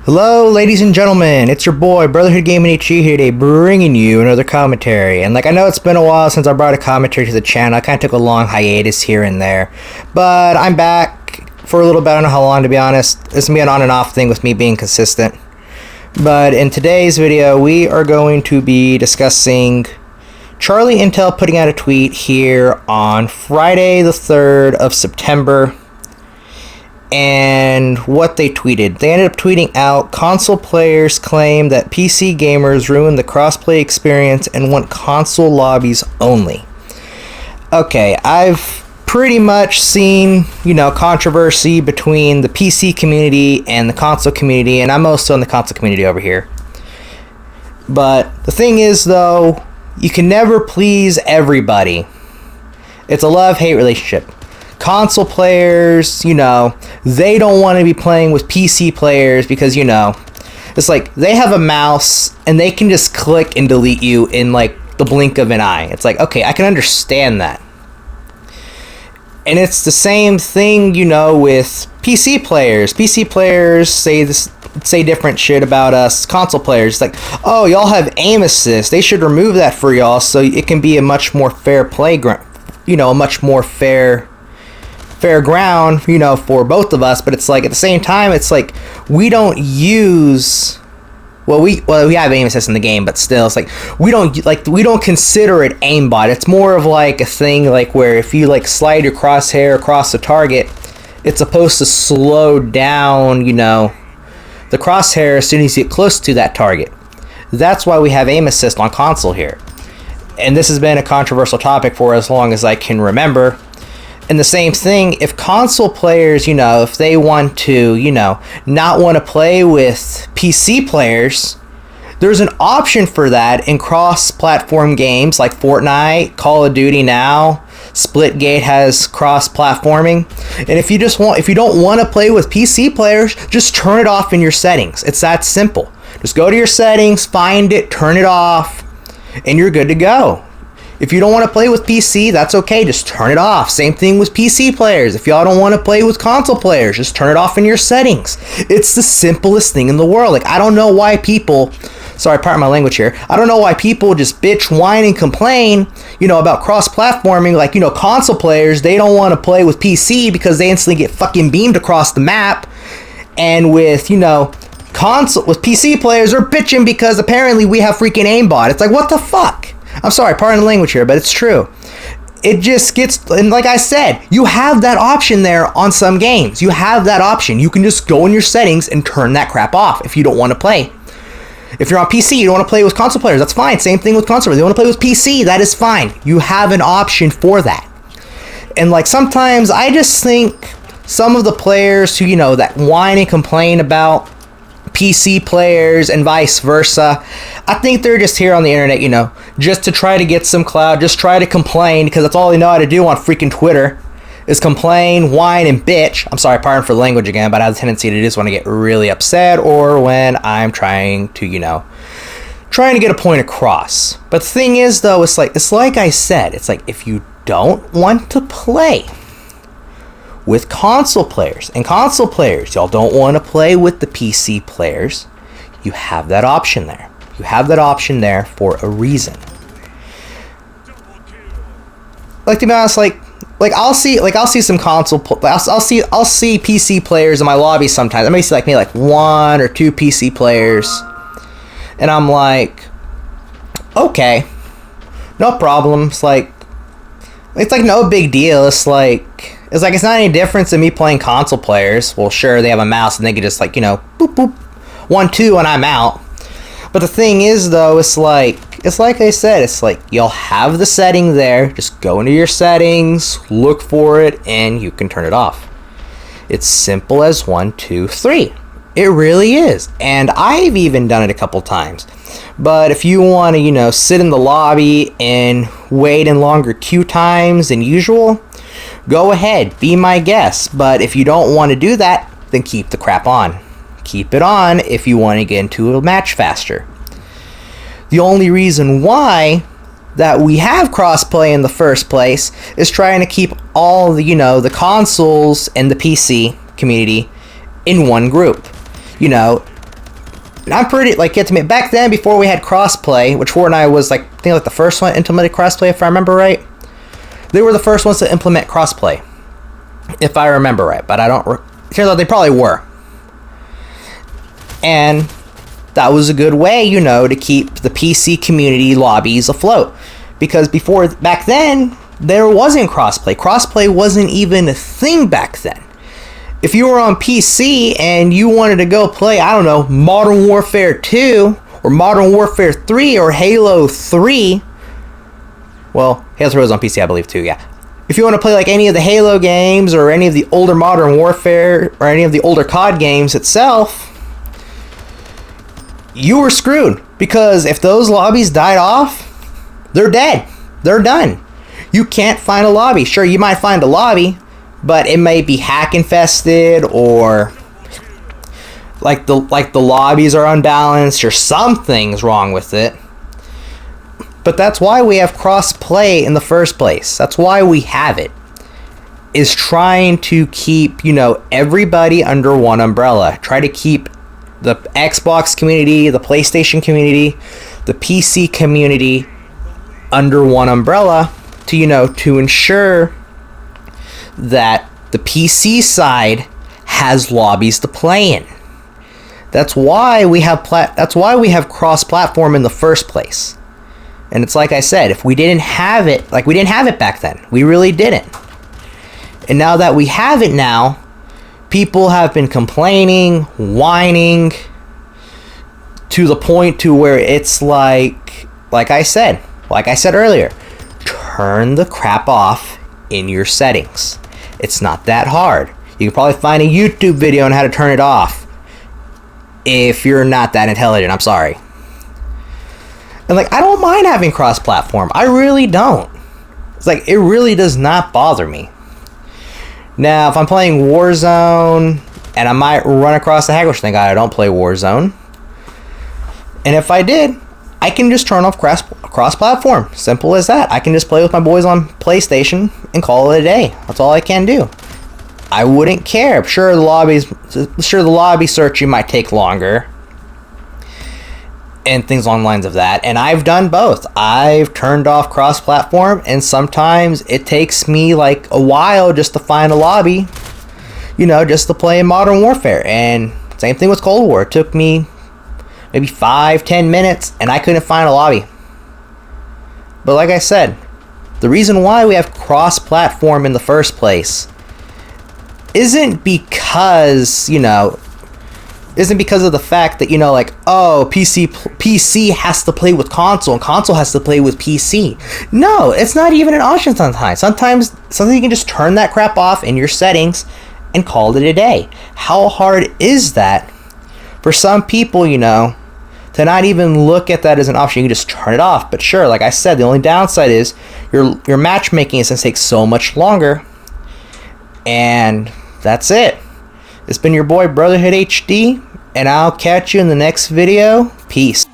Hello, ladies and gentlemen, it's your boy, BrotherhoodHD here today, bringing you another commentary. And I know it's been a while since I brought a commentary to the channel. I kind of took a long hiatus here and there. But I'm back for a little bit. I don't know how long, to be honest. It's going to be an on and off thing with me being consistent. But in today's video, we are going to be discussing Charlie Intel putting out a tweet here on Friday the 3rd of September. And what they tweeted. They ended up tweeting out, console players claim that PC gamers ruin the crossplay experience and want console lobbies only. Okay, I've pretty much seen, controversy between the PC community and the console community, and I'm also in the console community over here. But the thing is, though, you can never please everybody. It's a love-hate relationship. Console players, they don't want to be playing with PC players because, it's like they have a mouse and they can just click and delete you in the blink of an eye. It's like, okay, I can understand that. And it's the same thing, with PC players. PC players say different shit about us console players. It's like, oh, y'all have aim assist. They should remove that for y'all so it can be a much more fair playground, a much more fair ground, for both of us. But it's like, at the same time, it's like we don't use, we have aim assist in the game, but still, it's like we don't consider it aimbot. It's more of like a thing where if you slide your crosshair across the target, it's supposed to slow down, the crosshair as soon as you get close to that target. That's why we have aim assist on console here. And this has been a controversial topic for as long as I can remember. And the same thing, if console players, if they want to, not want to play with PC players, there's an option for that in cross-platform games like Fortnite, Call of Duty now, Splitgate has cross-platforming. And if you don't want to play with PC players, just turn it off in your settings. It's that simple. Just go to your settings, find it, turn it off, and you're good to go. If you don't want to play with PC, that's okay. Just turn it off. Same thing with PC players. If y'all don't want to play with console players, just turn it off in your settings. It's the simplest thing in the world. I don't know why people, sorry, pardon my language here. I don't know why people just bitch, whine, and complain, about cross-platforming. Console players, they don't want to play with PC because they instantly get fucking beamed across the map. And with, with PC players, they're bitching because apparently we have freaking aimbot. It's like, what the fuck? I'm sorry, pardon the language here, but it's true. It just gets, and like I said, you have that option there on some games. You have that option. You can just go in your settings and turn that crap off if you don't want to play. If you're on PC, you don't want to play with console players, that's fine. Same thing with console players. You want to play with PC, that is fine. You have an option for that. And sometimes I just think some of the players who, that whine and complain about PC players and vice versa, I think they're just here on the internet, just to try to get some clout, just try to complain, because that's all they know how to do on freaking Twitter, is complain, whine, and bitch. I'm sorry, pardon for the language again, but I have a tendency to just want to get really upset, or when I'm trying to, trying to get a point across. But the thing is, though, it's like I said, it's like if you don't want to play with console players, and console players, y'all don't want to play with the PC players, you have that option there. You have that option there for a reason. To be honest, I'll see some console, I'll see PC players in my lobby sometimes. I may see maybe one or two PC players, and I'm like, okay, no problem. It's no big deal. It's not any difference in me playing console players. Well, sure, they have a mouse and they can just boop boop, 1, 2, and I'm out. But the thing is, though, it's like I said, you'll have the setting there. Just go into your settings, look for it, and you can turn it off. It's simple as 1, 2, 3. It really is. And I've even done it a couple times. But if you want to, sit in the lobby and wait in longer queue times than usual, go ahead, be my guest. But if you don't want to do that, then keep the crap on. Keep it on if you want to get into a match faster. The only reason why that we have crossplay in the first place is trying to keep all the, the consoles and the PC community in one group. And I'm pretty, like, get to me, back then, before we had crossplay, which Fortnite was, like, I think, like, the first one implemented crossplay, if I remember right. They were the first ones to implement crossplay, if I remember right, but I don't, turns out they probably were. And that was a good way, you know, to keep the PC community lobbies afloat. Because before, back then, there wasn't crossplay. Crossplay wasn't even a thing back then. If you were on PC and you wanted to go play, I don't know, Modern Warfare 2 or Modern Warfare 3 or Halo 3, well, Halo 3 was on PC, I believe, too, yeah. If you want to play like any of the Halo games or any of the older Modern Warfare or any of the older COD games itself, you were screwed. Because if those lobbies died off, they're dead. They're done. You can't find a lobby. Sure, you might find a lobby, but it may be hack infested or like the lobbies are unbalanced or something's wrong with it. But that's why we have cross-play in the first place. That's why we have it. Is trying to keep, you know, everybody under one umbrella. Try to keep the Xbox community, the PlayStation community, the PC community under one umbrella to, you know, to ensure that the PC side has lobbies to play in. That's why we have cross-platform in the first place. And it's like I said, if we didn't have it, like we didn't have it back then. We really didn't. And now that we have it now, people have been complaining, whining, to the point to where it's like I said earlier, turn the crap off in your settings. It's not that hard. You can probably find a YouTube video on how to turn it off if you're not that intelligent. I'm sorry. And like, I don't mind having cross-platform. I really don't. It's like, it really does not bother me. Now, if I'm playing Warzone and I might run across the hacker, which thank God I don't play Warzone. And if I did, I can just turn off cross-platform. Simple as that. I can just play with my boys on PlayStation and call it a day. That's all I can do. I wouldn't care. Sure, the lobby search might take longer and things along the lines of that. And I've done both. I've turned off cross-platform, and sometimes it takes me like a while just to find a lobby, you know, just to play in Modern Warfare. And same thing with Cold War. It took me maybe 5-10 minutes, and I couldn't find a lobby. But like I said, the reason why we have cross-platform in the first place isn't because, you know, isn't because of the fact that, you know, like, oh, PC has to play with console and console has to play with PC. No, it's not even an option sometimes. Sometimes you can just turn that crap off in your settings and call it a day. How hard is that for some people, you know, to not even look at that as an option? You can just turn it off. But sure, like I said, the only downside is your matchmaking is going to take so much longer. And that's it. It's been your boy Brotherhood HD, and I'll catch you in the next video. Peace.